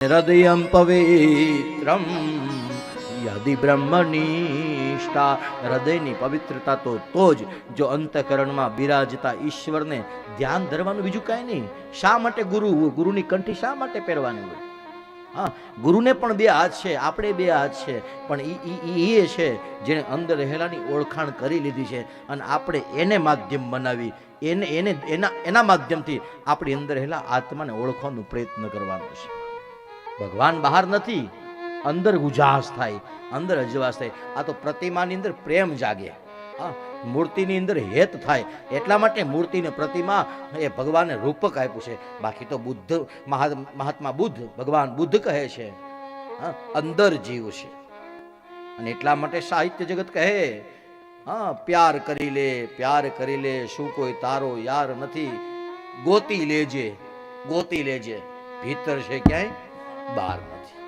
હૃદયં પવિત્રમ યદિ બ્રહ્મનિષ્ઠા. હૃદયની પવિત્રતા તો જ જો અંતઃકરણમાં બિરાજતા ઈશ્વરને ધ્યાન ધરવાનું, બીજું કાંઈ નહીં. શા માટે ગુરુની કંઠી શા માટે પહેરવાની હોય? હા, ગુરુને પણ બે હાથ છે, આપણે બે હાથ છે, પણ એ છે જેણે અંદર રહેલાની ઓળખાણ કરી લીધી છે અને આપણે એને માધ્યમ બનાવી એના માધ્યમથી આપણી અંદર રહેલા આત્માને ઓળખવાનો પ્રયત્ન કરવાનો છે. ભગવાન બહાર નથી, અંદર ઉજાસ થાય, અંદર અજવાસ થાય. આ તો પ્રતિમાની અંદર પ્રેમ જાગે, હા, મૂર્તિની અંદર હેત થાય. એટલા માટે મૂર્તિને પ્રતિમા એ ભગવાને રૂપક આપ્યું છે. બાકી તો બુદ્ધ મહાત્મા બુદ્ધ, ભગવાન બુદ્ધ કહે છે, હા, અંદર જીવ છે. અને એટલા માટે સાહિત્ય જગત કહે, હા, પ્યાર કરી લે, પ્યાર કરી લે, શું કોઈ તારો યાર નથી, ગોતી લેજે, ગોતી લેજે, ભીતર છે ક્યાંય બહાર નથી.